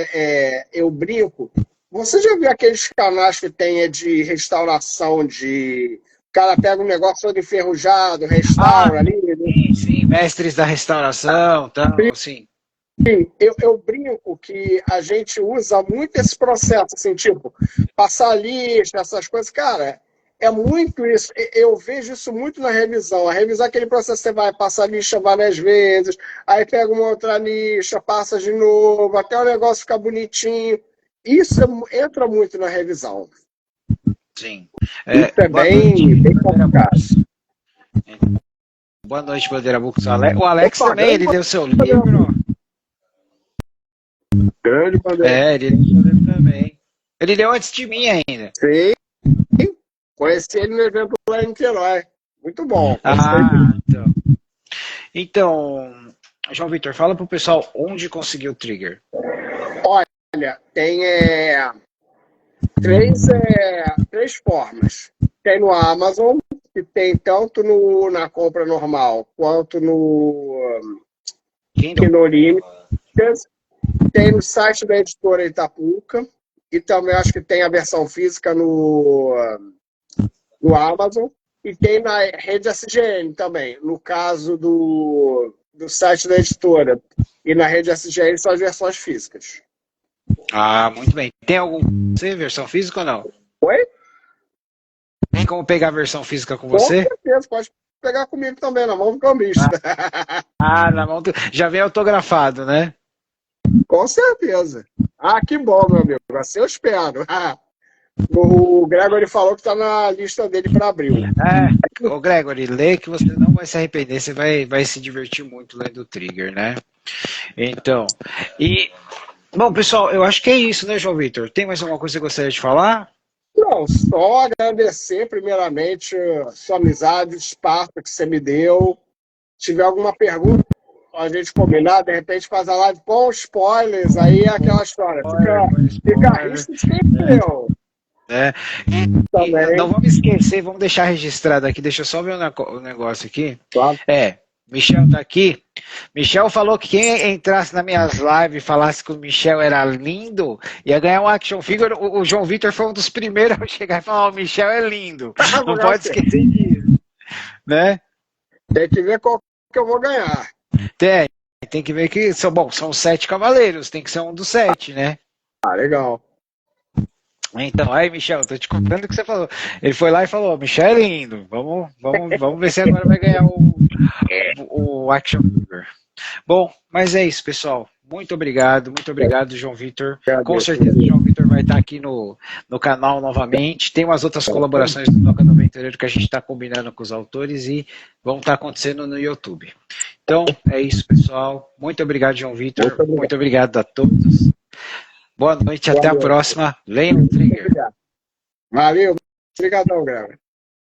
Eu brinco. Você já viu aqueles canais que tem de restauração de... O cara pega um negócio todo enferrujado, restaura ali. Sim, mestres da restauração, tal, sim. Sim, eu brinco que a gente usa muito esse processo, assim, tipo, passar lista, essas coisas. Cara, é muito isso. Eu vejo isso muito na revisão. A revisão é aquele processo, você vai passar lixa várias vezes, aí pega uma outra lixa, passa de novo, até o negócio ficar bonitinho. Isso entra muito na revisão. Sim. Isso é bem complicado. Boa noite, Bandeira Books. O Alex também, ele deu seu livro. Grande Bandeira. Ele deu seu livro também. Ele deu antes de mim ainda. Sim. Conheci ele no evento lá em Niterói. Muito bom. Então, João Vitor, fala pro pessoal onde conseguiu o Trigger. Olha, tem três formas. Tem no Amazon, que tem tanto na compra normal quanto no Kindle Limited. Tem no site da editora Itapuca. E também acho que tem a versão física no Amazon. E tem na rede SGN também. No caso do site da editora e na rede SGN são as versões físicas. Ah, muito bem. Tem algum versão física ou não? Oi? Tem como pegar a versão física com você? Com certeza, pode pegar comigo também, na mão do cambista. Na mão do... Já vem autografado, né? Com certeza. Ah, que bom, meu amigo. Assim eu espero. O Gregory falou que está na lista dele para abril. Ô Gregory, lê que você não vai se arrepender, você vai se divertir muito lendo o Trigger, né? Então, bom, pessoal, eu acho que é isso, né, João Vitor? Tem mais alguma coisa que você gostaria de falar? Não, só agradecer primeiramente sua amizade, o espaço que você me deu. Se tiver alguma pergunta, a gente combinar, de repente faz a live com spoilers, aí é aquela história. Fica a risco de quem deu. Não vamos esquecer, vamos deixar registrado aqui, deixa eu só ver o negócio aqui. Claro. Michel tá aqui. Michel falou que quem entrasse nas minhas lives e falasse que o Michel era lindo, ia ganhar um action figure. O João Vitor foi um dos primeiros a chegar e falar: o Michel é lindo. Não pode esquecer disso. Né? Tem que ver qual que eu vou ganhar. Tem que ver que são 7 cavaleiros, tem que ser um dos 7, né? Ah, legal. Então, aí, Michel, tô te contando o que você falou. Ele foi lá e falou: Michel é lindo, vamos ver se agora vai ganhar o Action Figure. Bom, mas é isso, pessoal. Muito obrigado, João Vitor. Com certeza o João Vitor vai estar aqui no canal novamente. Tem umas outras colaborações do Toca no Aventureiro que a gente está combinando com os autores e vão estar acontecendo no YouTube. Então, é isso, pessoal. Muito obrigado, João Vitor. Muito obrigado a todos. Boa noite, até a próxima. Leiam o Trigger. Valeu. Obrigadão, Grava.